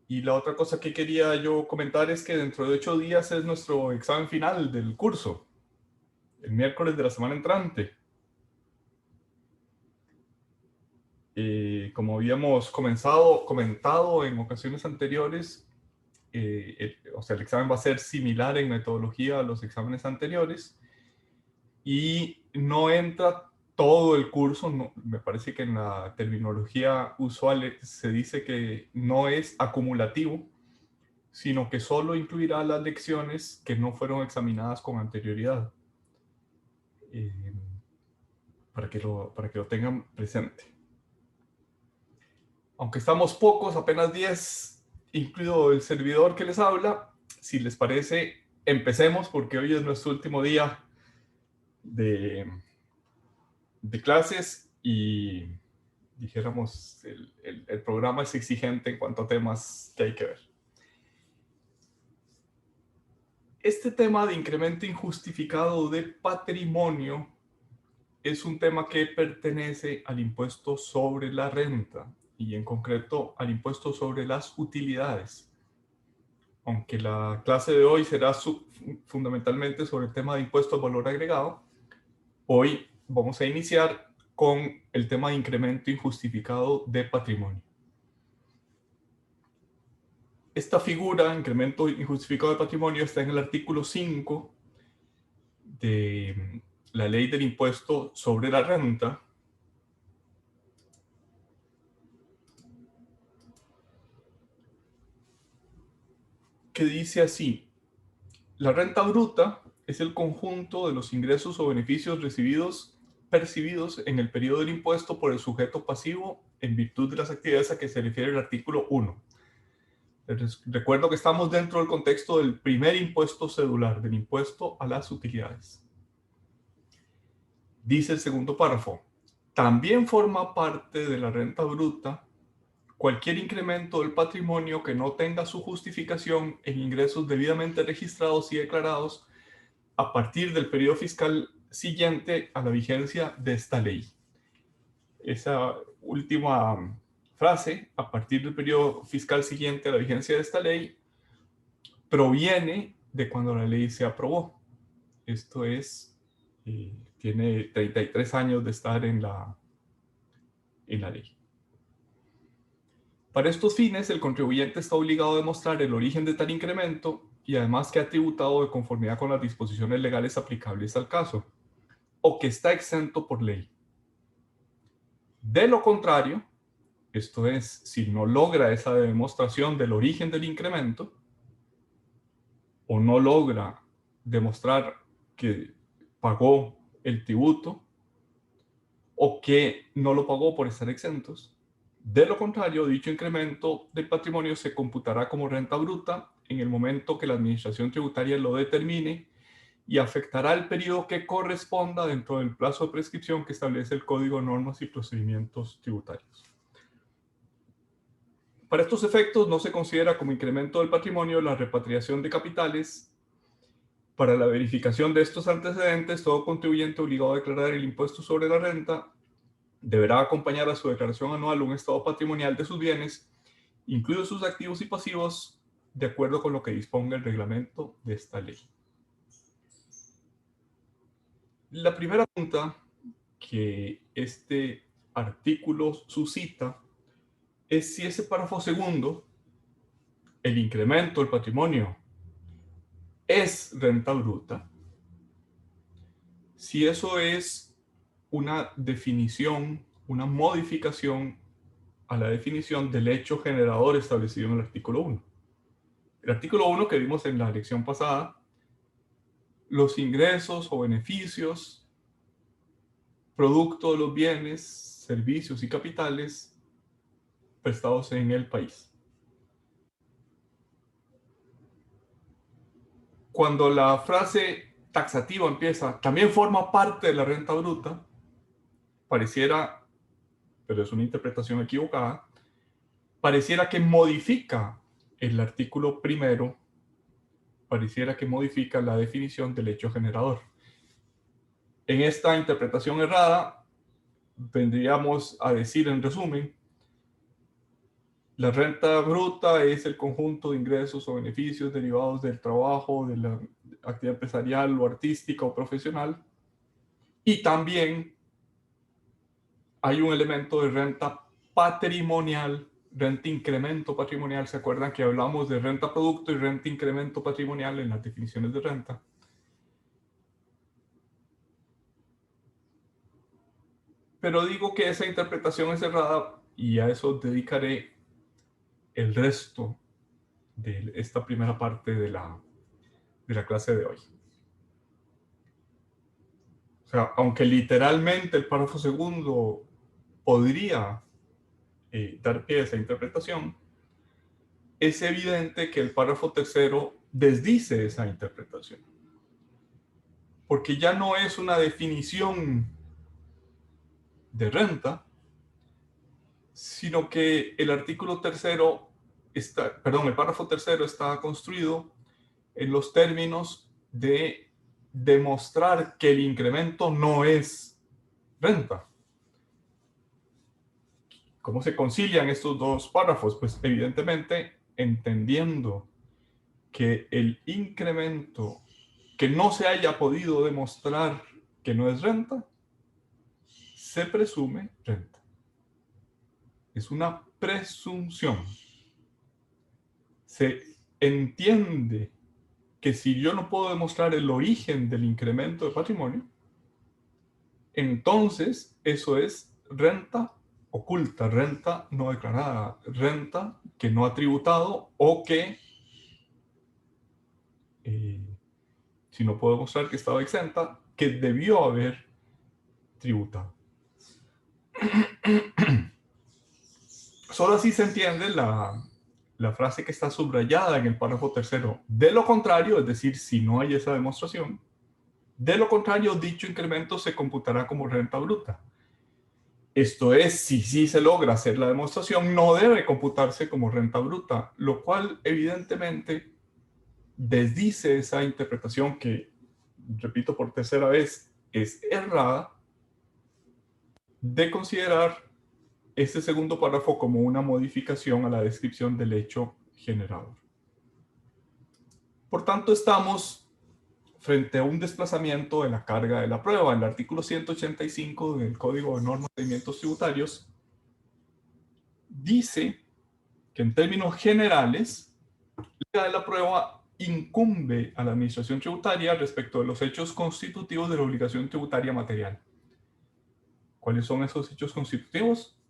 Y la otra cosa que quería yo comentar es que dentro de 8 días es nuestro examen final del curso, el miércoles de la semana entrante. Como habíamos comentado en ocasiones anteriores, o sea, el examen va a ser similar en metodología a los exámenes anteriores y no entra todo el curso. No, me parece que en la terminología usual se dice que no es acumulativo, sino que solo incluirá las lecciones que no fueron examinadas con anterioridad, eh, para que lo tengan presente. Aunque estamos pocos, apenas 10, incluido el servidor que les habla, si les parece, empecemos porque hoy es nuestro último día de, de clases y dijéramos, el programa es exigente en cuanto a temas que hay que ver. Este tema de incremento injustificado de patrimonio es un tema que pertenece al impuesto sobre la renta y en concreto al impuesto sobre las utilidades. Aunque la clase de hoy será fundamentalmente sobre el tema de impuesto al valor agregado, hoy vamos a iniciar con el tema de incremento injustificado de patrimonio. Esta figura, incremento injustificado de patrimonio, está en el artículo 5 de la ley del impuesto sobre la renta, que dice así: la renta bruta es el conjunto de los ingresos o beneficios percibidos en el periodo del impuesto por el sujeto pasivo en virtud de las actividades a que se refiere el artículo 1. Recuerdo que estamos dentro del contexto del primer impuesto cedular, del impuesto a las utilidades. Dice el segundo párrafo: también forma parte de la renta bruta cualquier incremento del patrimonio que no tenga su justificación en ingresos debidamente registrados y declarados a partir del periodo fiscal siguiente a la vigencia de esta ley. Esa última frase, a partir del periodo fiscal siguiente a la vigencia de esta ley, proviene de cuando la ley se aprobó. Esto es, tiene 33 años de estar en la ley. Para estos fines, el contribuyente está obligado a demostrar el origen de tal incremento y además que ha tributado de conformidad con las disposiciones legales aplicables al caso, o que está exento por ley. De lo contrario, esto es, si no logra esa demostración del origen del incremento, o no logra demostrar que pagó el tributo, o que no lo pagó por estar exentos, de lo contrario, dicho incremento del patrimonio se computará como renta bruta en el momento que la administración tributaria lo determine y afectará el periodo que corresponda dentro del plazo de prescripción que establece el Código de Normas y Procedimientos Tributarios. Para estos efectos no se considera como incremento del patrimonio la repatriación de capitales. Para la verificación de estos antecedentes, todo contribuyente obligado a declarar el impuesto sobre la renta deberá acompañar a su declaración anual un estado patrimonial de sus bienes, incluidos sus activos y pasivos, de acuerdo con lo que disponga el reglamento de esta ley. La primera pregunta que este artículo suscita es si ese párrafo segundo, el incremento del patrimonio, es renta bruta, si eso es una definición, una modificación a la definición del hecho generador establecido en el artículo 1. El artículo 1 que vimos en la lección pasada, los ingresos o beneficios, producto de los bienes, servicios y capitales prestados en el país. Cuando la frase taxativa empieza, también forma parte de la renta bruta, pareciera, pero es una interpretación equivocada, pareciera que modifica el artículo primero, pareciera que modifica la definición del hecho generador. En esta interpretación errada, vendríamos a decir en resumen La renta bruta es el conjunto de ingresos o beneficios derivados del trabajo, de la actividad empresarial o artística o profesional. Y también hay un elemento de renta patrimonial, renta incremento patrimonial. ¿Se acuerdan que hablamos de renta producto y renta incremento patrimonial en las definiciones de renta? Pero digo que esa interpretación es errada y a eso dedicaré el resto de esta primera parte de la clase de hoy. O sea, aunque literalmente el párrafo segundo podría dar pie a esa interpretación, es evidente que el párrafo tercero desdice esa interpretación. Porque ya no es una definición de renta, sino que el artículo tercero está, perdón, el párrafo tercero está construido en los términos de demostrar que el incremento no es renta. ¿Cómo se concilian estos dos párrafos? Pues evidentemente entendiendo que el incremento que no se haya podido demostrar que no es renta, se presume renta. Es una presunción. Se entiende que si yo no puedo demostrar el origen del incremento de patrimonio, entonces eso es renta oculta, renta no declarada, renta que no ha tributado o que, si no puedo demostrar que estaba exenta, que debió haber tributado. Solo así se entiende la frase que está subrayada en el párrafo tercero. De lo contrario, es decir, si no hay esa demostración, de lo contrario, dicho incremento se computará como renta bruta. Esto es, si sí se logra hacer la demostración, no debe computarse como renta bruta, lo cual evidentemente desdice esa interpretación que, repito por tercera vez, es errada, de considerar este segundo párrafo como una modificación a la descripción del hecho generador. Por tanto, estamos frente a un desplazamiento de la carga de la prueba. El artículo 185 del Código de Normas de Procedimientos Tributarios dice que en términos generales, la carga de la prueba incumbe a la administración tributaria respecto de los hechos constitutivos de la obligación tributaria material. ¿Cuáles son esos hechos constitutivos?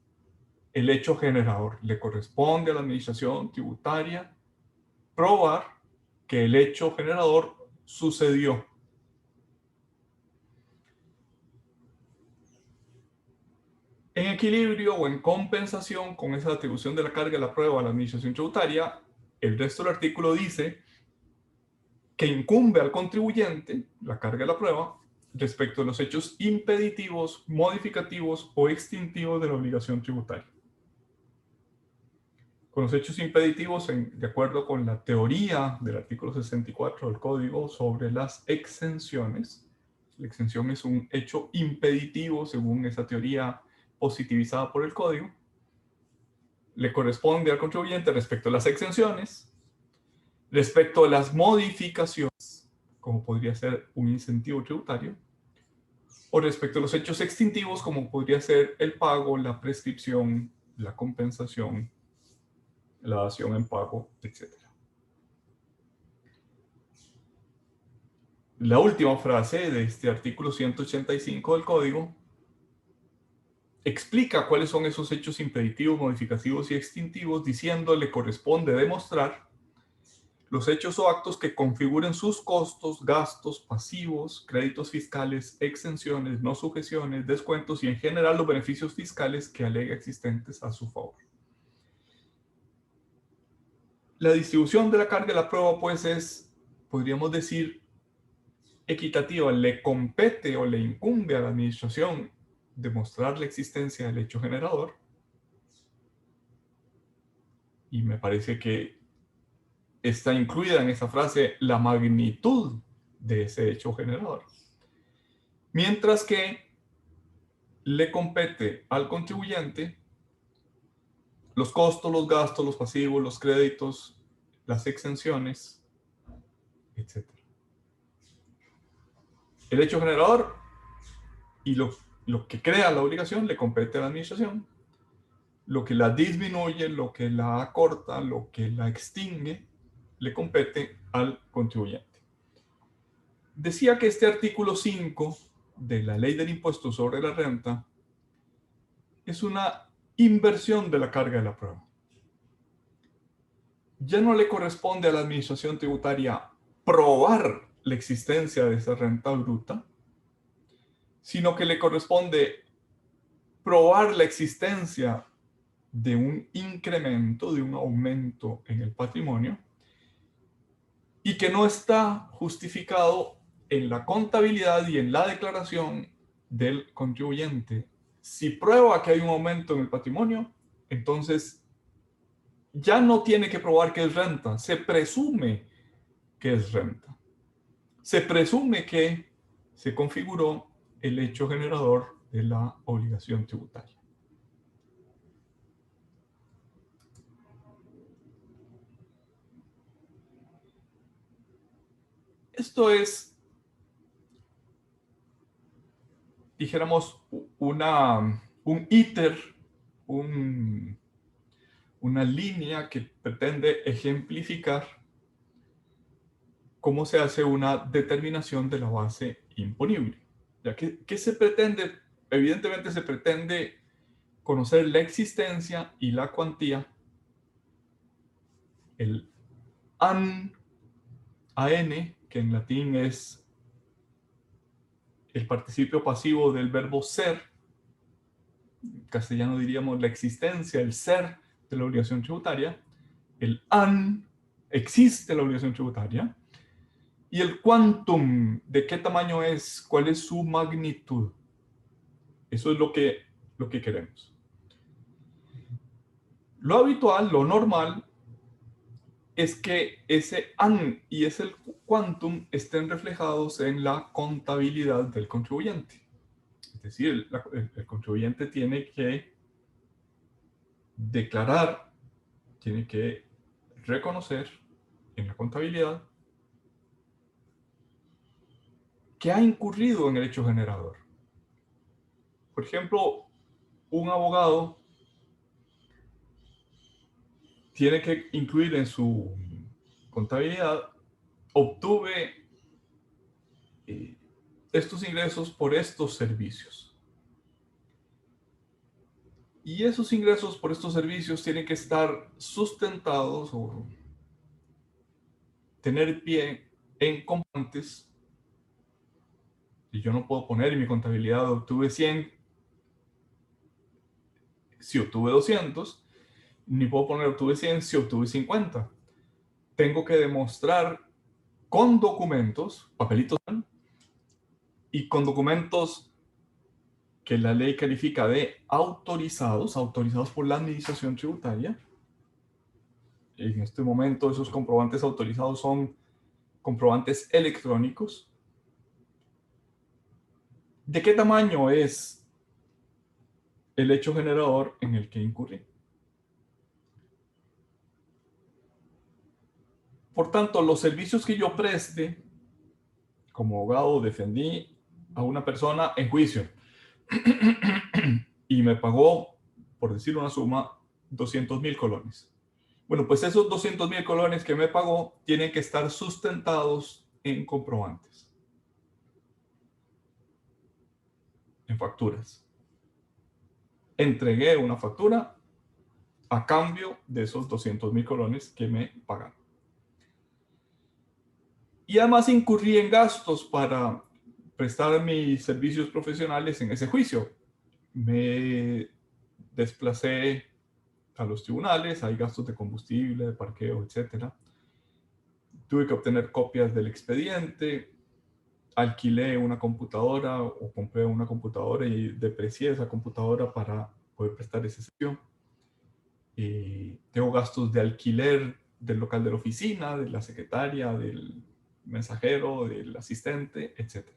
El hecho generador. Le corresponde a la administración tributaria probar que el hecho generador sucedió. En equilibrio o en compensación con esa atribución de la carga de la prueba a la administración tributaria, el resto del artículo dice que incumbe al contribuyente la carga de la prueba respecto de los hechos impeditivos, modificativos o extintivos de la obligación tributaria. Con los hechos impeditivos, de acuerdo con la teoría del artículo 64 del Código sobre las exenciones, la exención es un hecho impeditivo según esa teoría positivizada por el Código, le corresponde al contribuyente respecto a las exenciones, respecto a las modificaciones, como podría ser un incentivo tributario, o respecto a los hechos extintivos, como podría ser el pago, la prescripción, la compensación, la dación en pago, etc. La última frase de este artículo 185 del Código explica cuáles son esos hechos impeditivos, modificativos y extintivos, diciendo le corresponde demostrar los hechos o actos que configuren sus costos, gastos, pasivos, créditos fiscales, exenciones, no sujeciones, descuentos y en general los beneficios fiscales que alega existentes a su favor. La distribución de la carga de la prueba, pues, es, podríamos decir, equitativa. Le compete o le incumbe a la administración demostrar la existencia del hecho generador. Y me parece que está incluida en esa frase la magnitud de ese hecho generador. Mientras que le compete al contribuyente los costos, los gastos, los pasivos, los créditos, las exenciones, etc. El hecho generador y lo que crea la obligación le compete a la administración. Lo que la disminuye, lo que la acorta, lo que la extingue, le compete al contribuyente. Decía que este artículo 5 de la Ley del Impuesto sobre la Renta es una inversión de la carga de la prueba. Ya no le corresponde a la administración tributaria probar la existencia de esa renta bruta, sino que le corresponde probar la existencia de un incremento, de un aumento en el patrimonio, y que no está justificado en la contabilidad y en la declaración del contribuyente. Si prueba que hay un aumento en el patrimonio, entonces ya no tiene que probar que es renta, se presume que es renta. Se presume que se configuró el hecho generador de la obligación tributaria. Esto es, dijéramos, un íter, una línea que pretende ejemplificar cómo se hace una determinación de la base imponible. Ya que, ¿qué se pretende? Evidentemente se pretende conocer la existencia y la cuantía, el an, que en latín es el participio pasivo del verbo ser, en castellano diríamos la existencia, el ser de la obligación tributaria, el an, existe la obligación tributaria, y el quantum, de qué tamaño es, cuál es su magnitud. Eso es lo que queremos. Lo habitual, lo normal, es que ese an y ese quantum estén reflejados en la contabilidad del contribuyente. Es decir, el contribuyente tiene que declarar, tiene que reconocer en la contabilidad que ha incurrido en el hecho generador. Por ejemplo, un abogado tiene que incluir en su contabilidad, obtuve estos ingresos por estos servicios. Y esos ingresos por estos servicios tienen que estar sustentados o tener pie en comprobantes. Y yo no puedo poner en mi contabilidad obtuve 100 si obtuve 200, ni puedo poner obtuve 100 si obtuve 50. Tengo que demostrar con documentos, papelitos, y con documentos que la ley califica de autorizados por la administración tributaria. En este momento esos comprobantes autorizados son comprobantes electrónicos. ¿De qué tamaño es el hecho generador en el que incurrí? Por tanto, los servicios que yo preste, como abogado defendí a una persona en juicio y me pagó, por decir una suma, 200,000 colones. Bueno, pues esos 200,000 colones que me pagó tienen que estar sustentados en comprobantes, en facturas. Entregué una factura a cambio de esos 200,000 colones que me pagaron. Y además incurrí en gastos para prestar mis servicios profesionales en ese juicio. Me desplacé a los tribunales, hay gastos de combustible, de parqueo, etc. Tuve que obtener copias del expediente, alquilé una computadora o compré una computadora y deprecié esa computadora para poder prestar ese servicio. Tengo gastos de alquiler del local de la oficina, de la secretaria, del mensajero, del asistente, etc.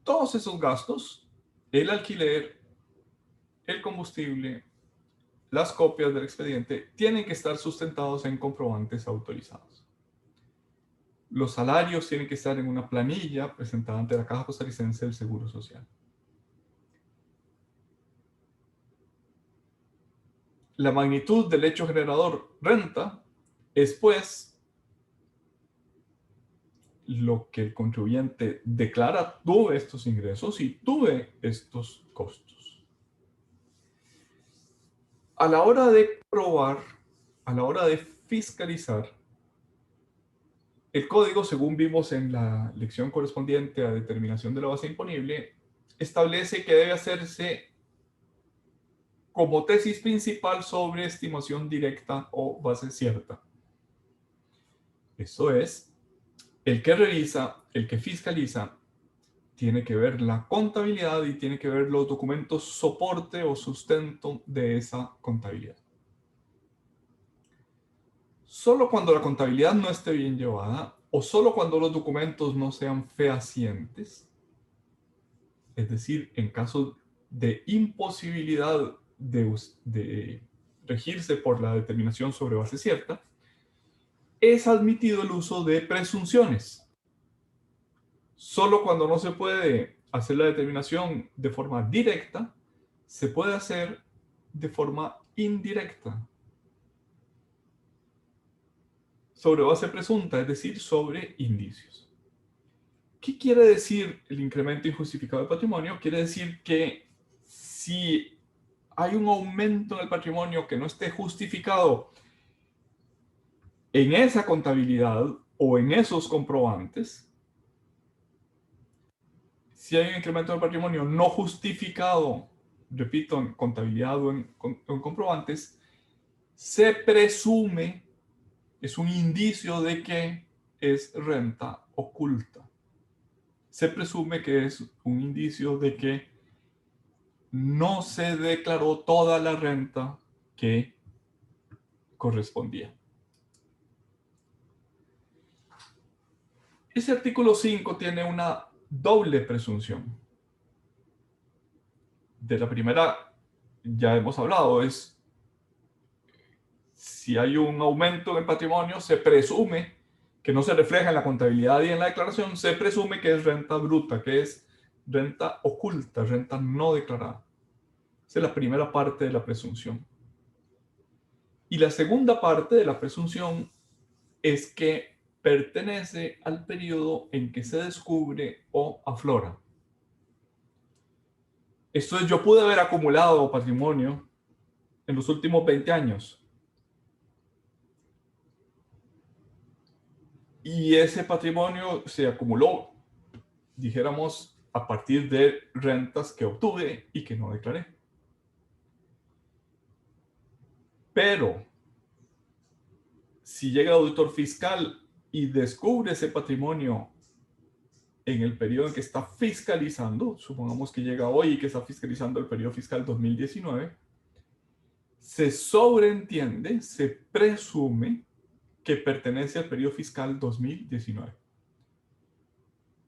Todos esos gastos, el alquiler, el combustible, las copias del expediente tienen que estar sustentados en comprobantes autorizados. Los salarios tienen que estar en una planilla presentada ante la Caja Costarricense del Seguro Social. La magnitud del hecho generador renta es, pues, lo que el contribuyente declara: tuve estos ingresos y tuve estos costos. A la hora de probar, a la hora de fiscalizar, el código, según vimos en la lección correspondiente a determinación de la base imponible, establece que debe hacerse como tesis principal sobre estimación directa o base cierta. Esto es, el que revisa, el que fiscaliza, tiene que ver la contabilidad y tiene que ver los documentos soporte o sustento de esa contabilidad. Solo cuando la contabilidad no esté bien llevada o solo cuando los documentos no sean fehacientes, es decir, en caso de imposibilidad de regirse por la determinación sobre base cierta, es admitido el uso de presunciones. Solo cuando no se puede hacer la determinación de forma directa, se puede hacer de forma indirecta, sobre base presunta, es decir, sobre indicios. ¿Qué quiere decir el incremento injustificado de patrimonio? Quiere decir que si hay un aumento en el patrimonio que no esté justificado en esa contabilidad o en esos comprobantes, si hay un incremento del patrimonio no justificado, repito, en contabilidad o en comprobantes, se presume, es un indicio de que es renta oculta. Se presume que es un indicio de que no se declaró toda la renta que correspondía. Ese artículo 5 tiene una doble presunción. De la primera ya hemos hablado, es si hay un aumento en el patrimonio, se presume que no se refleja en la contabilidad y en la declaración, se presume que es renta bruta, que es renta oculta, renta no declarada. Esa es la primera parte de la presunción. Y la segunda parte de la presunción es que pertenece al periodo en que se descubre o aflora. Esto es, yo pude haber acumulado patrimonio en los últimos 20 años. Y ese patrimonio se acumuló, dijéramos, a partir de rentas que obtuve y que no declaré. Pero si llega el auditor fiscal y descubre ese patrimonio en el periodo en que está fiscalizando, supongamos que llega hoy y que está fiscalizando el periodo fiscal 2019, se sobreentiende, se presume que pertenece al periodo fiscal 2019.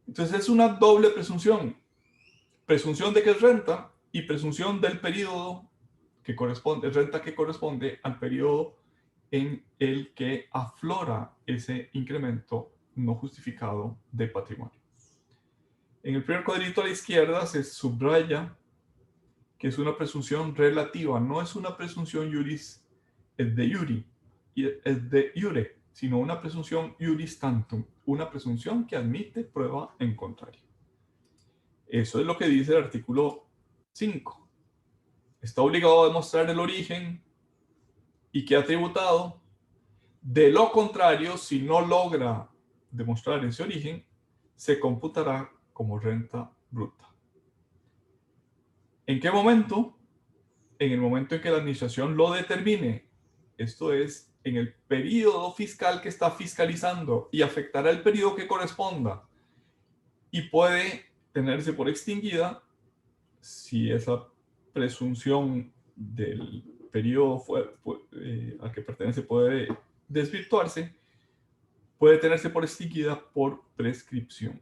Entonces es una doble presunción. Presunción de que es renta y presunción del periodo que corresponde, renta que corresponde al periodo en el que aflora ese incremento no justificado de patrimonio. En el primer cuadrito a la izquierda se subraya que es una presunción relativa, no es una presunción juris et de iure, sino una presunción juris tantum, una presunción que admite prueba en contrario. Eso es lo que dice el artículo 5. Está obligado a demostrar el origen y que ha tributado. De lo contrario, si no logra demostrar ese origen, se computará como renta bruta. ¿En qué momento? En el momento en que la administración lo determine. Esto es, en el periodo fiscal que está fiscalizando y afectará el periodo que corresponda y puede tenerse por extinguida si esa presunción del periodo al que pertenece puede desvirtuarse, puede tenerse por extinguida por prescripción.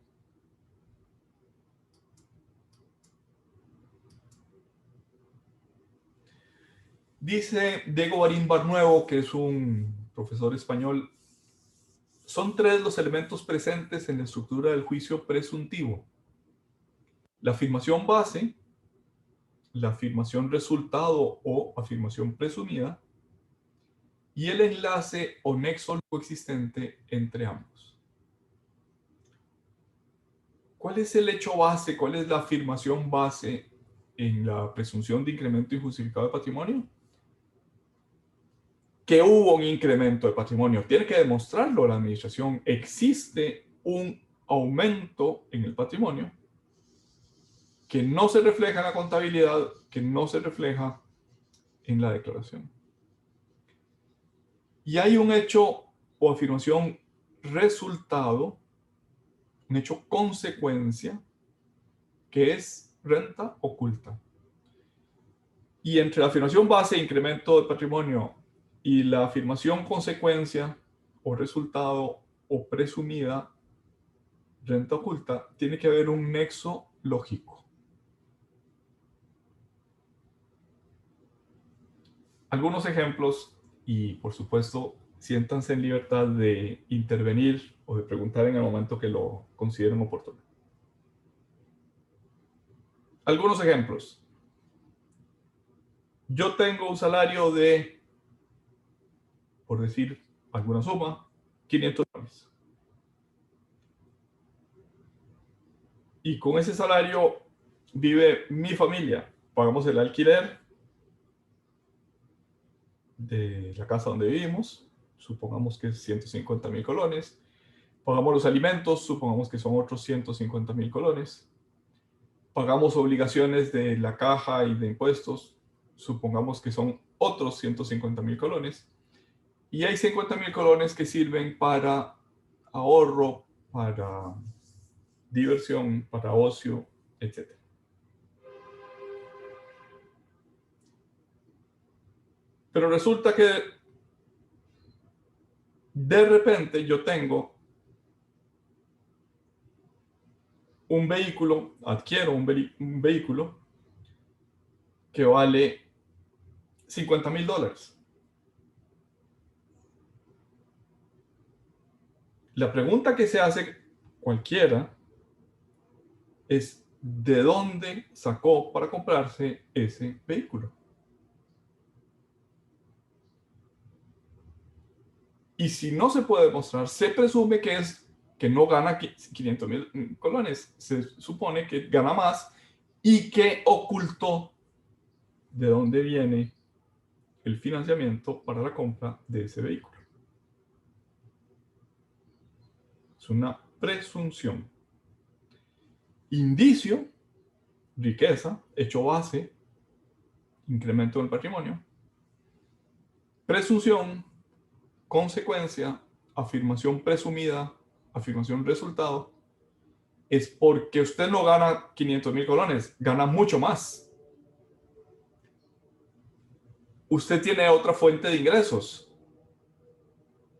Dice Diego Barín Barnuevo, que es un profesor español, son tres los elementos presentes en la estructura del juicio presuntivo: la afirmación base, la afirmación resultado o afirmación presumida, y el enlace o nexo existente entre ambos. ¿Cuál es el hecho base? ¿Cuál es la afirmación base en la presunción de incremento injustificado de patrimonio? Que hubo un incremento de patrimonio. Tiene que demostrarlo la administración. Existe un aumento en el patrimonio que no se refleja en la contabilidad, que no se refleja en la declaración. Y hay un hecho o afirmación resultado, un hecho consecuencia, que es renta oculta. Y entre la afirmación base, incremento de patrimonio, y la afirmación consecuencia o resultado o presumida, renta oculta, tiene que haber un nexo lógico. Algunos ejemplos, y por supuesto, siéntanse en libertad de intervenir o de preguntar en el momento que lo consideren oportuno. Algunos ejemplos. Yo tengo un salario de, por decir alguna suma, $500. Y con ese salario vive mi familia. Pagamos el alquiler de la casa donde vivimos, supongamos que es 150,000 colones. Pagamos los alimentos, supongamos que son otros 150,000 colones. Pagamos obligaciones de la caja y de impuestos, supongamos que son otros 150,000 colones. Y hay 50,000 colones que sirven para ahorro, para diversión, para ocio, etc. Pero resulta que de repente yo tengo un vehículo, adquiero un vehículo que vale $50,000. La pregunta que se hace cualquiera es: ¿de dónde sacó para comprarse ese vehículo? Y si no se puede demostrar, se presume que no gana 500,000 colones. Se supone que gana más y que ocultó de dónde viene el financiamiento para la compra de ese vehículo. Es una presunción. Indicio, riqueza, hecho base, incremento del patrimonio. Presunción, consecuencia, afirmación presumida, afirmación resultado. Es porque usted no gana 500,000 colones, gana mucho más. Usted tiene otra fuente de ingresos.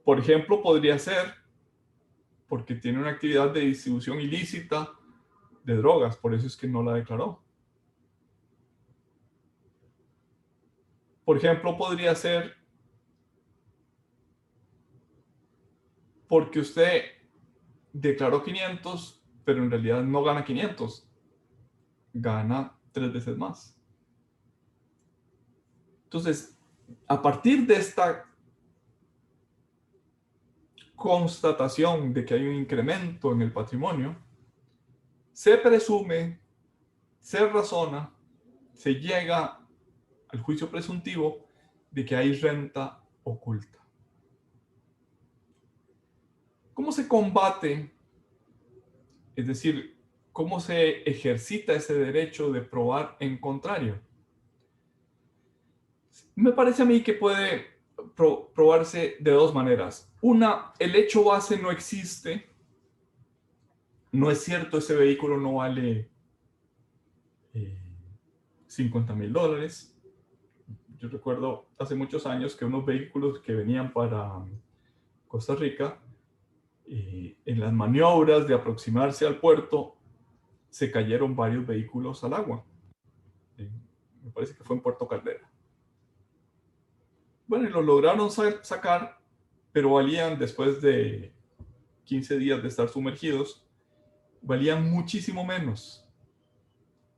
Por ejemplo, podría ser porque tiene una actividad de distribución ilícita de drogas, por eso es que no la declaró. Por ejemplo, podría ser porque usted declaró 500, pero en realidad no gana 500, gana 3 veces más. Entonces, a partir de esta constatación de que hay un incremento en el patrimonio, se presume, se razona, se llega al juicio presuntivo de que hay renta oculta. ¿Cómo se combate? Es decir, ¿cómo se ejercita ese derecho de probar en contrario? Me parece a mí que puede probarse de dos maneras. Una, el hecho base no existe. No es cierto, ese vehículo no vale $50,000. Yo recuerdo hace muchos años que unos vehículos que venían para Costa Rica, en las maniobras de aproximarse al puerto, se cayeron varios vehículos al agua. Me parece que fue en Puerto Caldera. Bueno, y lo lograron sacar, pero valían, después de 15 días de estar sumergidos, valían muchísimo menos,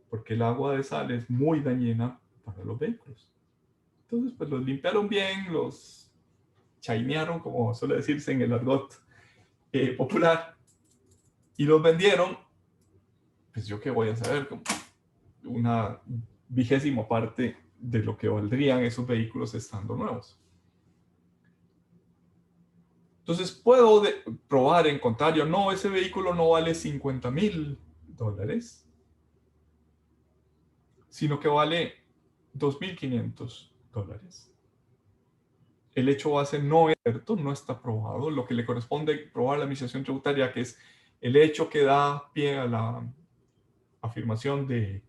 porque el agua de sal es muy dañina para los vehículos. Entonces, pues los limpiaron bien, los chainearon, como suele decirse en el argot popular, y los vendieron. Pues yo qué voy a saber, como una 20ª parte de lo que valdrían esos vehículos estando nuevos. Entonces puedo probar en contrario, no, ese vehículo no vale $50,000, sino que vale $2,500. El hecho base no es cierto, no está probado. Lo que le corresponde probar a la administración tributaria, que es el hecho que da pie a la afirmación de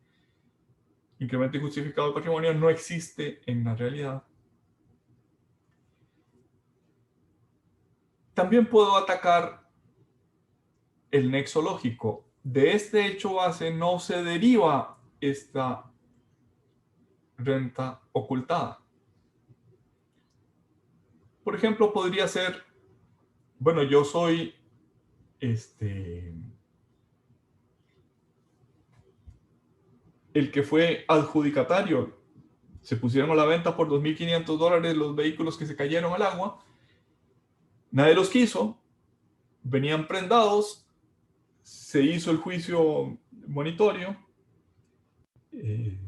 incremento injustificado de patrimonio, no existe en la realidad. También puedo atacar el nexo lógico. De este hecho base no se deriva esta renta ocultada. Por ejemplo, podría ser, bueno, yo soy el que fue adjudicatario. Se pusieron a la venta por $2,500 los vehículos que se cayeron al agua. Nadie los quiso, venían prendados, se hizo el juicio monitorio y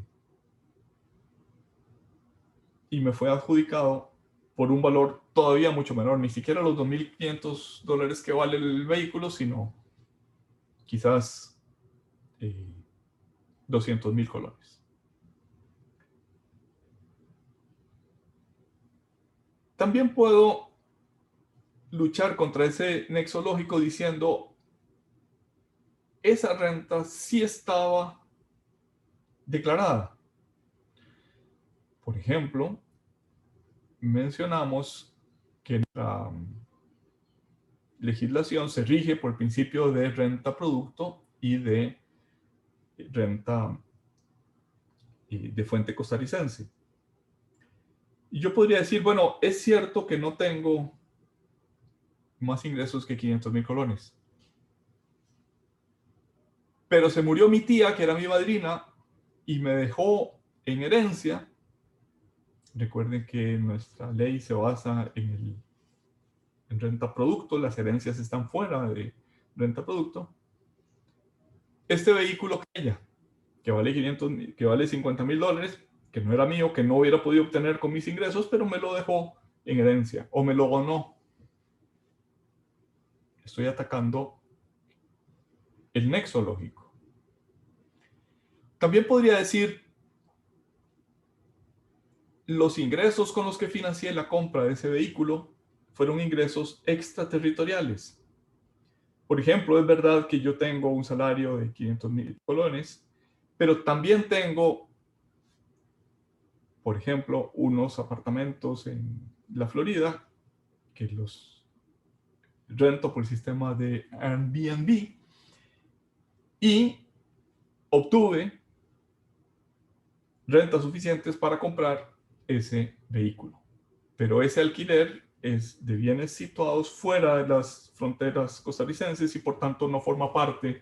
me fue adjudicado por un valor todavía mucho menor, ni siquiera los $2,500 que vale el vehículo, sino quizás $200,000. También puedo luchar contra ese nexo lógico diciendo, esa renta sí estaba declarada. Por ejemplo, mencionamos que la legislación se rige por el principio de renta-producto y de renta de fuente costarricense. Y yo podría decir, bueno, es cierto que no tengo más ingresos que 500,000 colones. Pero se murió mi tía, que era mi madrina, y me dejó en herencia. Recuerden que nuestra ley se basa en renta producto, las herencias están fuera de renta producto. Este vehículo que vale $50,000, que no era mío, que no hubiera podido obtener con mis ingresos, pero me lo dejó en herencia o me lo donó. Estoy atacando el nexo lógico. También podría decir, los ingresos con los que financié la compra de ese vehículo fueron ingresos extraterritoriales. Por ejemplo, es verdad que yo tengo un salario de 500,000 colones, pero también tengo, por ejemplo, unos apartamentos en la Florida que los rento por el sistema de Airbnb y obtuve rentas suficientes para comprar ese vehículo. Pero ese alquiler es de bienes situados fuera de las fronteras costarricenses y por tanto no forma parte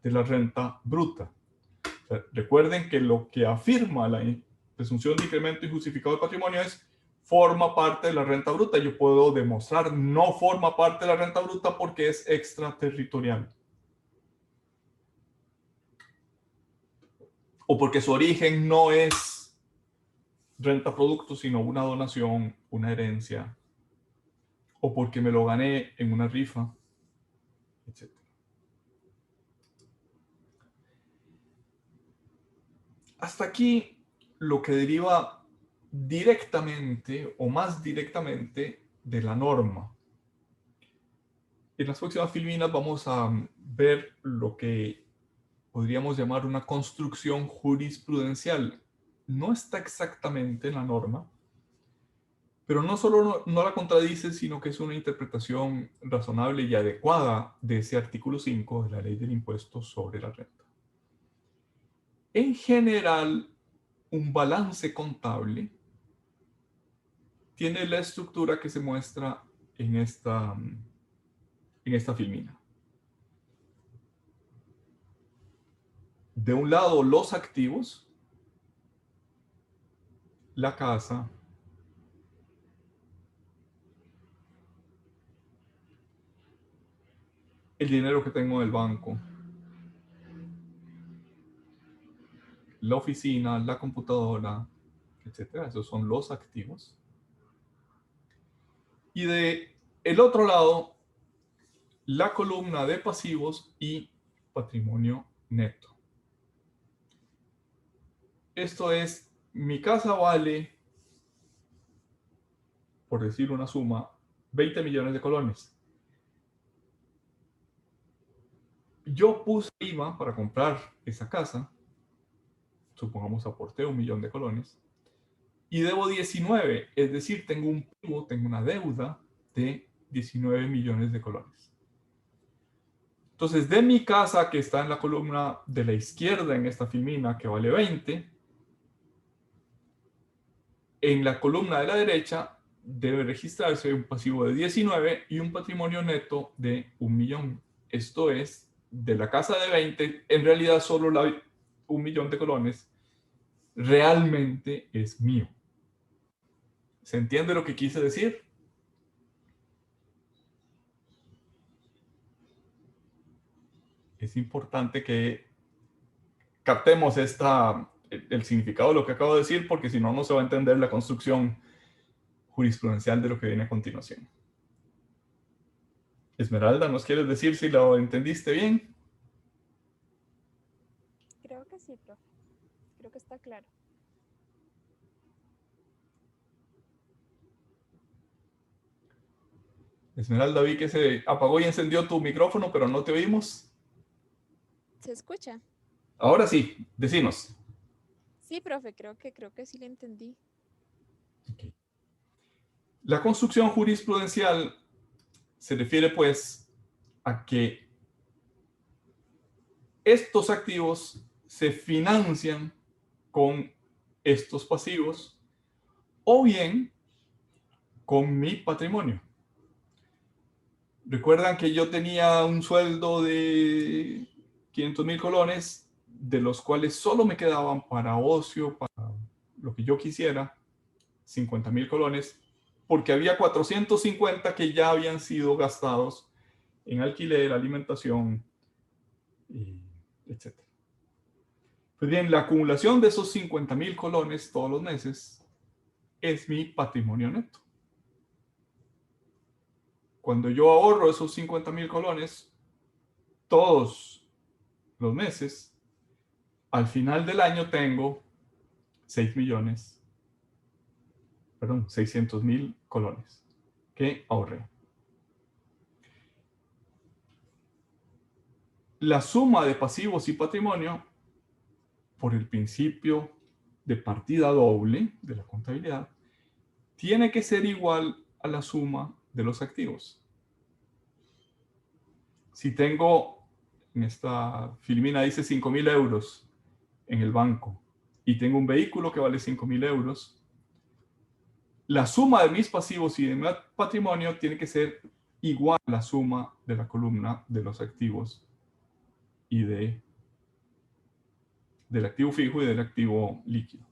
de la renta bruta. O sea, recuerden que lo que afirma la presunción de incremento injustificado de patrimonio es forma parte de la renta bruta. Yo puedo demostrar no forma parte de la renta bruta porque es extraterritorial. O porque su origen no es renta producto, sino una donación, una herencia, o porque me lo gané en una rifa, etc. Hasta aquí lo que deriva directamente o más directamente de la norma. En las próximas filminas vamos a ver lo que podríamos llamar una construcción jurisprudencial. No está exactamente en la norma, pero no solo no la contradice, sino que es una interpretación razonable y adecuada de ese artículo 5 de la Ley del Impuesto sobre la Renta. En general, un balance contable tiene la estructura que se muestra en esta filmina. De un lado, los activos, la casa, el dinero que tengo en el banco, la oficina, la computadora, etcétera. Esos son los activos. Y de el otro lado, la columna de pasivos y patrimonio neto. Esto es, mi casa vale, por decir una suma, 20 millones de colones. Yo puse IVA para comprar esa casa, supongamos aporté 1 millón de colones, y debo 19, es decir, tengo una deuda de 19 millones de colones. Entonces, de mi casa, que está en la columna de la izquierda en esta filmina, que vale 20, en la columna de la derecha debe registrarse un pasivo de 19 y un patrimonio neto de 1 millón. Esto es, de la casa de 20, en realidad solo 1 millón de colones realmente es mío. ¿Se entiende lo que quise decir? Es importante que captemos el significado de lo que acabo de decir, porque si no, no se va a entender la construcción jurisprudencial de lo que viene a continuación. Esmeralda, ¿nos quieres decir si lo entendiste bien? Creo que sí, profe. Creo que está claro. Esmeralda, vi que se apagó y encendió tu micrófono, pero no te oímos. ¿Se escucha? Ahora sí, decinos. Sí, profe, creo que sí le entendí. Okay. La construcción jurisprudencial se refiere, pues, a que estos activos se financian con estos pasivos o bien con mi patrimonio. Recuerdan que yo tenía un sueldo de 500,000 colones, de los cuales solo me quedaban para ocio, para lo que yo quisiera, 50,000 colones, porque había 450 que ya habían sido gastados en alquiler, alimentación, etc. Pues bien, la acumulación de esos 50,000 colones todos los meses es mi patrimonio neto. Cuando yo ahorro esos 50,000 colones todos los meses, al final del año tengo 600,000 colones que ahorré. La suma de pasivos y patrimonio, por el principio de partida doble de la contabilidad, tiene que ser igual a la suma de los activos. Si tengo, en esta filmina dice 5,000 euros en el banco y tengo un vehículo que vale 5,000 euros, la suma de mis pasivos y de mi patrimonio tiene que ser igual a la suma de la columna de los activos y del activo fijo y del activo líquido.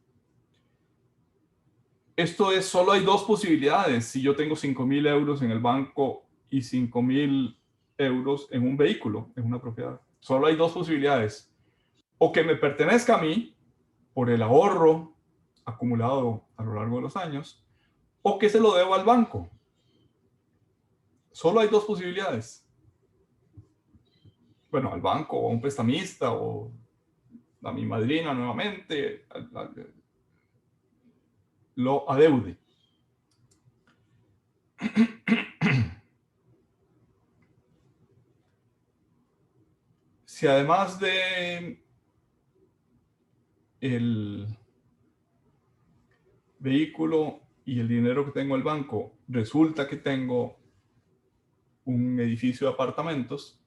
Esto es, solo hay dos posibilidades. Si yo tengo 5,000 euros en el banco y 5,000 euros en un vehículo, en una propiedad, solo hay dos posibilidades. O que me pertenezca a mí por el ahorro acumulado a lo largo de los años, o que se lo debo al banco. Solo hay dos posibilidades. Bueno, al banco, o a un prestamista, o a mi madrina nuevamente, lo adeude. Si además de el vehículo y el dinero que tengo en el banco, resulta que tengo un edificio de apartamentos,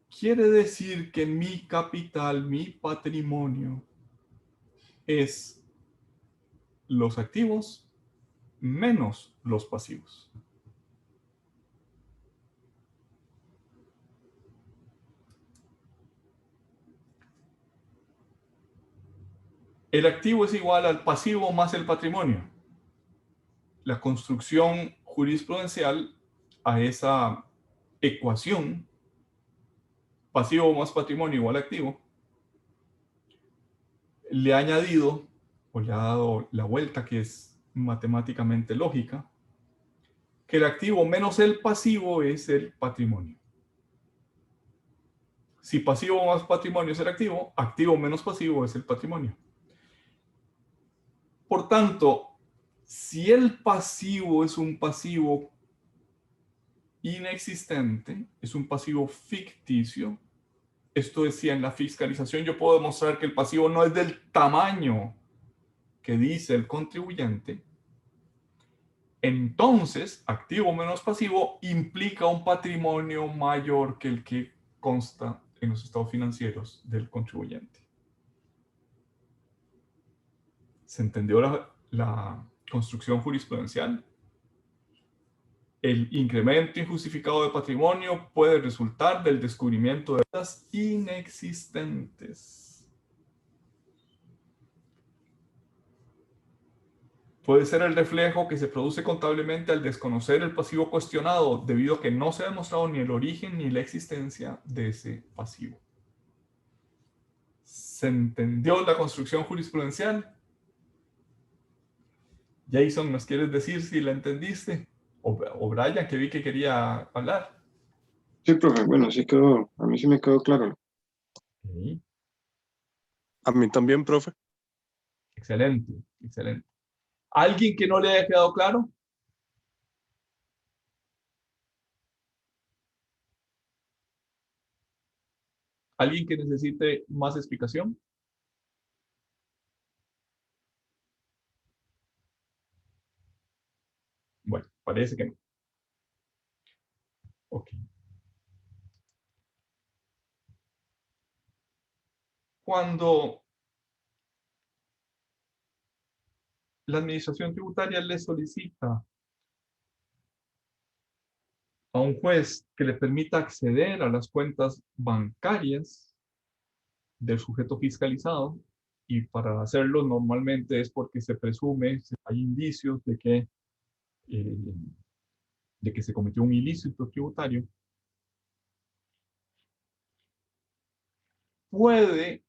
quiere decir que mi capital, mi patrimonio, es los activos menos los pasivos. El activo es igual al pasivo más el patrimonio. La construcción jurisprudencial a esa ecuación, pasivo más patrimonio igual activo, le ha añadido o le ha dado la vuelta que es matemáticamente lógica, que el activo menos el pasivo es el patrimonio. Si pasivo más patrimonio es el activo, activo menos pasivo es el patrimonio. Por tanto, si el pasivo es un pasivo inexistente, es un pasivo ficticio, esto es, si en la fiscalización yo puedo demostrar que el pasivo no es del tamaño que dice el contribuyente, entonces activo menos pasivo implica un patrimonio mayor que el que consta en los estados financieros del contribuyente. ¿Se entendió la construcción jurisprudencial? El incremento injustificado de patrimonio puede resultar del descubrimiento de deudas inexistentes. Puede ser el reflejo que se produce contablemente al desconocer el pasivo cuestionado, debido a que no se ha demostrado ni el origen ni la existencia de ese pasivo. ¿Se entendió la construcción jurisprudencial? Jason, ¿nos quieres decir si la entendiste? O Brian, que vi que quería hablar. Sí, profe, bueno, sí quedó, a mí sí me quedó claro. Sí. A mí también, profe. Excelente, excelente. ¿Alguien que no le haya quedado claro? ¿Alguien que necesite más explicación? Bueno, parece que no. Ok. Cuando la administración tributaria le solicita a un juez que le permita acceder a las cuentas bancarias del sujeto fiscalizado, y para hacerlo normalmente es porque se presume, hay indicios de que se cometió un ilícito tributario, puede,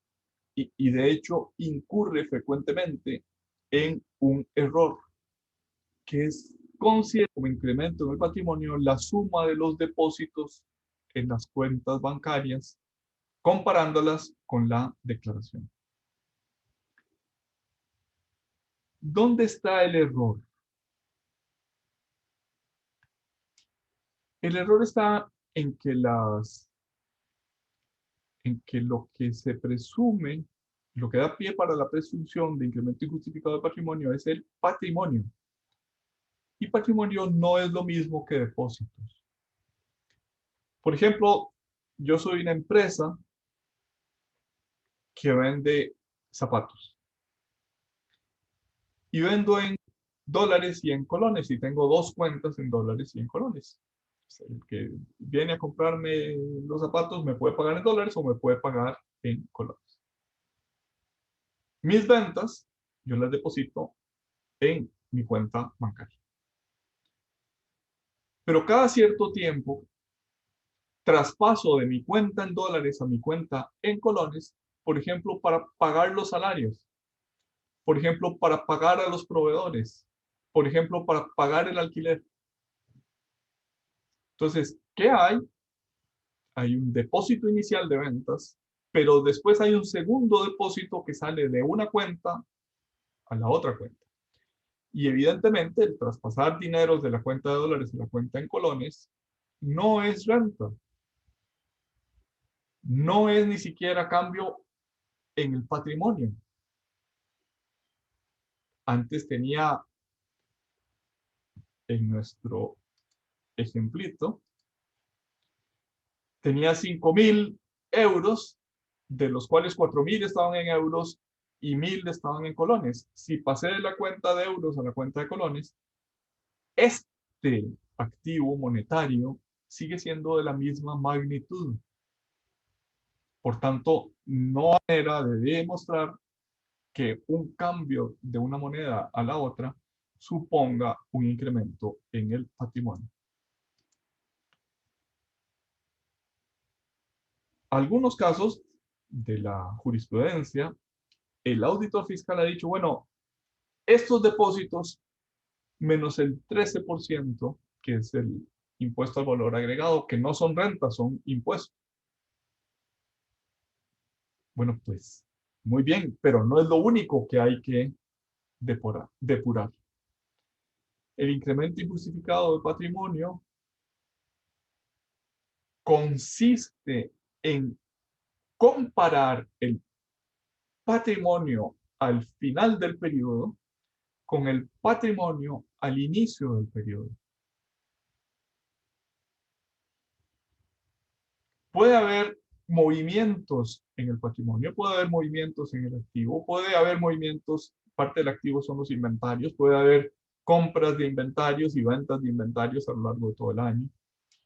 y de hecho incurre frecuentemente en un error, que es considerar como incremento en el patrimonio la suma de los depósitos en las cuentas bancarias, comparándolas con la declaración. ¿Dónde está el error? El error está en que lo que se presume, lo que da pie para la presunción de incremento injustificado de patrimonio es el patrimonio. Y patrimonio no es lo mismo que depósitos. Por ejemplo, yo soy una empresa que vende zapatos. Y vendo en dólares y en colones, y tengo dos cuentas en dólares y en colones. O sea, el que viene a comprarme los zapatos me puede pagar en dólares o me puede pagar en colones. Mis ventas, yo las deposito en mi cuenta bancaria. Pero cada cierto tiempo, traspaso de mi cuenta en dólares a mi cuenta en colones, por ejemplo, para pagar los salarios, por ejemplo, para pagar a los proveedores, por ejemplo, para pagar el alquiler. Entonces, ¿qué hay? Hay un depósito inicial de ventas, pero después hay un segundo depósito que sale de una cuenta a la otra cuenta. Y evidentemente el traspasar dineros de la cuenta de dólares a la cuenta en colones no es renta. No es ni siquiera cambio en el patrimonio. Antes tenía, en nuestro ejemplito, tenía 5.000 euros, de los cuales 4.000 estaban en euros y 1.000 estaban en colones. Si pasé de la cuenta de euros a la cuenta de colones, este activo monetario sigue siendo de la misma magnitud. Por tanto, no hay manera de demostrar que un cambio de una moneda a la otra suponga un incremento en el patrimonio. Algunos casos de la jurisprudencia, el auditor fiscal ha dicho, bueno, estos depósitos menos el 13%, que es el impuesto al valor agregado, que no son rentas, son impuestos. Bueno, pues muy bien, pero no es lo único que hay que depurar. El incremento injustificado de patrimonio consiste en comparar el patrimonio al final del periodo con el patrimonio al inicio del periodo. Puede haber movimientos en el patrimonio, puede haber movimientos en el activo, puede haber movimientos, parte del activo son los inventarios, puede haber compras de inventarios y ventas de inventarios a lo largo de todo el año.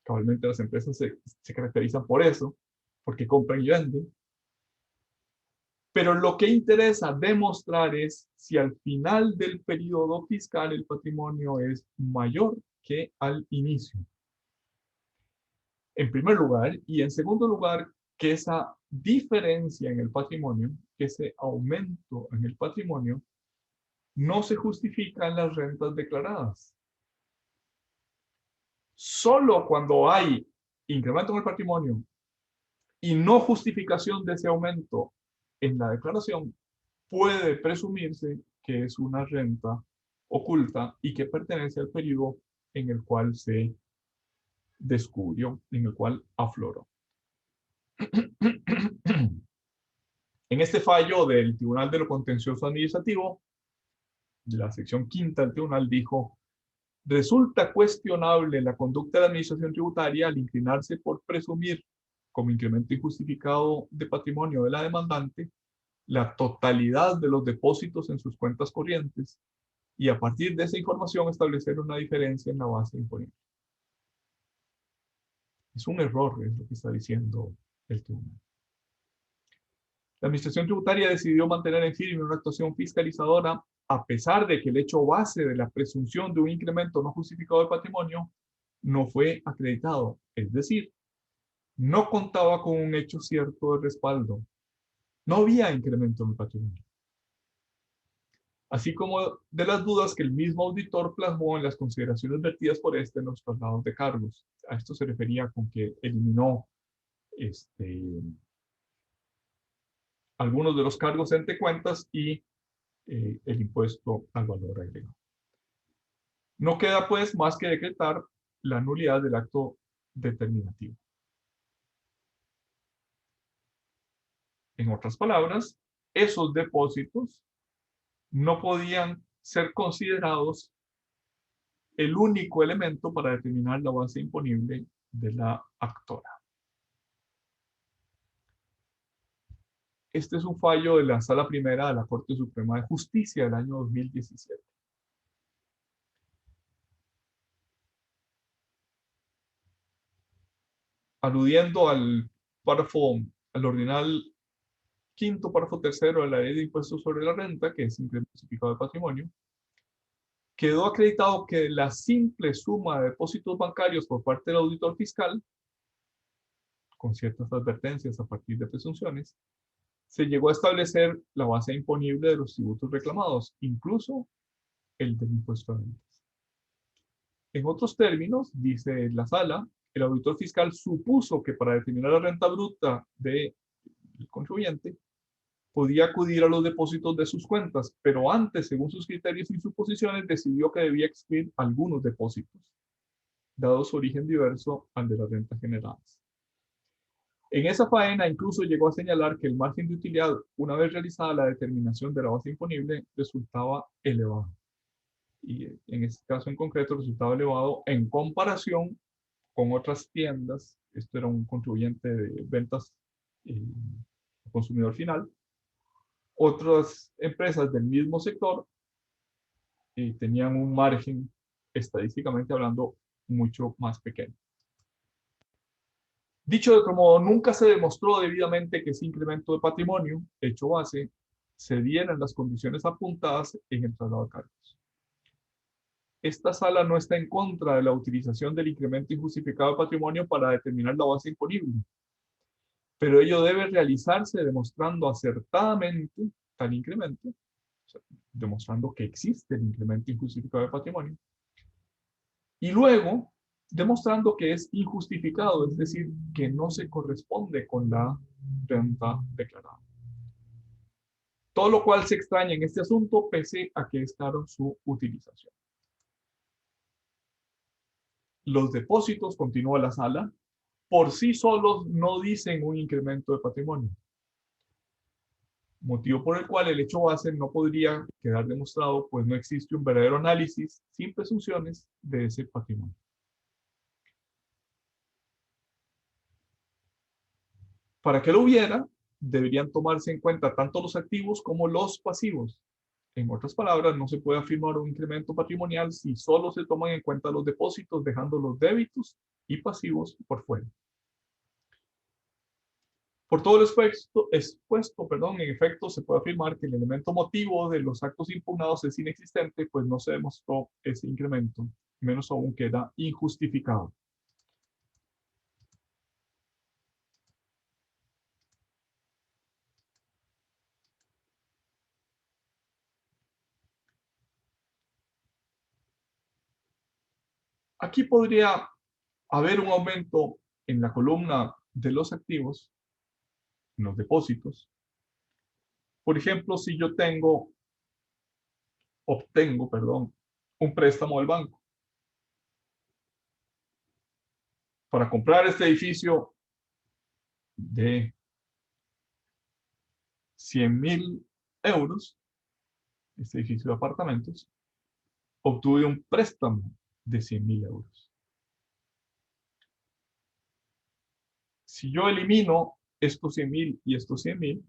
Cabalmente las empresas se caracterizan por eso, porque compran y venden. Pero lo que interesa demostrar es si al final del periodo fiscal el patrimonio es mayor que al inicio. En primer lugar, y en segundo lugar, que esa diferencia en el patrimonio, que ese aumento en el patrimonio, no se justifica en las rentas declaradas. Solo cuando hay incremento en el patrimonio y no justificación de ese aumento en la declaración, puede presumirse que es una renta oculta y que pertenece al periodo en el cual se descubrió, en el cual afloró. En este fallo del Tribunal de lo Contencioso Administrativo, la sección quinta del tribunal dijo: resulta cuestionable la conducta de la administración tributaria al inclinarse por presumir como incremento injustificado de patrimonio de la demandante la totalidad de los depósitos en sus cuentas corrientes y a partir de esa información establecer una diferencia en la base imponible. Es un error, es lo que está diciendo el tribunal. La administración tributaria decidió mantener en firme una actuación fiscalizadora a pesar de que el hecho base de la presunción de un incremento no justificado de patrimonio no fue acreditado, es decir, no contaba con un hecho cierto de respaldo. No había incremento en el patrimonio. Así como de las dudas que el mismo auditor plasmó en las consideraciones vertidas por este en los traslados de cargos. A esto se refería con que eliminó algunos de los cargos entre cuentas y el impuesto al valor agregado. No queda pues más que decretar la nulidad del acto determinativo. En otras palabras, esos depósitos no podían ser considerados el único elemento para determinar la base imponible de la actora. Este es un fallo de la Sala Primera de la Corte Suprema de Justicia del año 2017. Aludiendo al ordinal quinto párrafo tercero de la Ley de Impuestos sobre la Renta, que es incremento justificado de patrimonio, quedó acreditado que la simple suma de depósitos bancarios por parte del auditor fiscal, con ciertas advertencias a partir de presunciones, se llegó a establecer la base imponible de los tributos reclamados, incluso el del impuesto a rentas. En otros términos, dice la sala, el auditor fiscal supuso que para determinar la renta bruta del contribuyente, podía acudir a los depósitos de sus cuentas, pero antes, según sus criterios y suposiciones, decidió que debía excluir algunos depósitos, dado su origen diverso al de las rentas generadas. En esa faena incluso llegó a señalar que el margen de utilidad, una vez realizada la determinación de la base imponible, resultaba elevado. Y en este caso en concreto resultaba elevado en comparación con otras tiendas. Esto era un contribuyente de ventas al consumidor final. Otras empresas del mismo sector tenían un margen estadísticamente hablando, mucho más pequeño. Dicho de otro modo, nunca se demostró debidamente que ese incremento de patrimonio, hecho base, se diera en las condiciones apuntadas en el traslado de cargos. Esta sala no está en contra de la utilización del incremento injustificado de patrimonio para determinar la base imponible, pero ello debe realizarse demostrando acertadamente tal incremento, o sea, demostrando que existe el incremento injustificado de patrimonio, y luego demostrando que es injustificado, es decir, que no se corresponde con la renta declarada. Todo lo cual se extraña en este asunto, pese a que es claro su utilización. Los depósitos, continúa la sala, por sí solos no dicen un incremento de patrimonio. Motivo por el cual el hecho base no podría quedar demostrado, pues no existe un verdadero análisis sin presunciones de ese patrimonio. Para que lo hubiera, deberían tomarse en cuenta tanto los activos como los pasivos. En otras palabras, no se puede afirmar un incremento patrimonial si solo se toman en cuenta los depósitos, dejando los débitos y pasivos por fuera. Por todo lo expuesto, en efecto, se puede afirmar que el elemento motivo de los actos impugnados es inexistente, pues no se demostró ese incremento, menos aún que era injustificado. Aquí podría haber un aumento en la columna de los activos, en los depósitos. Por ejemplo, si yo obtengo, un préstamo del banco para comprar este edificio de 100.000 euros, este edificio de apartamentos, obtuve un préstamo de 100.000 euros. Si yo elimino estos 100.000 y estos 100.000,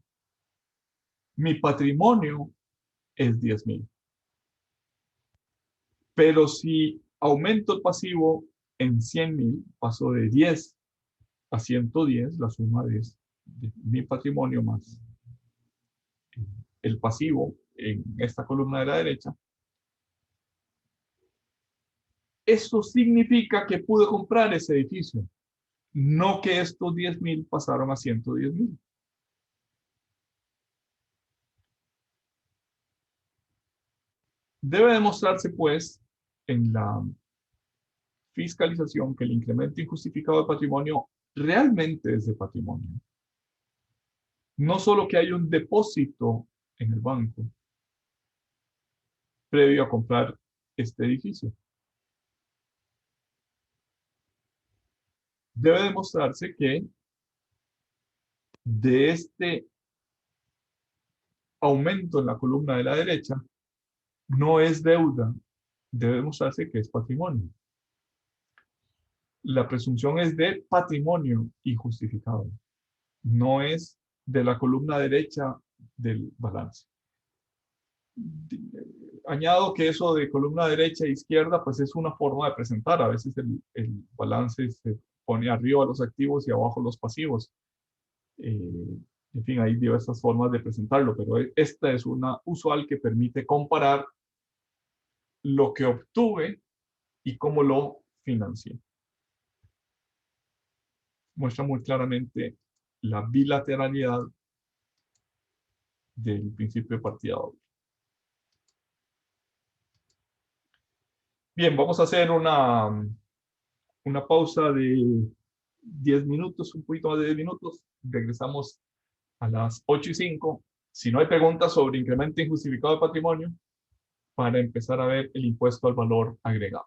mi patrimonio es 10.000. Pero si aumento el pasivo en 100.000, paso de 10 a 110, la suma de mi patrimonio más el pasivo en esta columna de la derecha, eso significa que pude comprar ese edificio, no que estos 10.000 pasaron a 110.000. Debe demostrarse, pues, en la fiscalización que el incremento injustificado de patrimonio realmente es de patrimonio. No solo que hay un depósito en el banco previo a comprar este edificio. Debe demostrarse que de este aumento en la columna de la derecha no es deuda, debe demostrarse que es patrimonio. La presunción es de patrimonio injustificado, no es de la columna derecha del balance. Añado que eso de columna derecha e izquierda, pues es una forma de presentar. A veces el balance se pone arriba los activos y abajo los pasivos. En fin, hay diversas formas de presentarlo, pero esta es una usual que permite comparar lo que obtuve y cómo lo financié. Muestra muy claramente la bilateralidad del principio de partida doble. Bien, vamos a hacer una pausa de 10 minutos, un poquito más de 10 minutos. Regresamos a las 8:05. Si no hay preguntas sobre incremento injustificado de patrimonio, para empezar a ver el impuesto al valor agregado.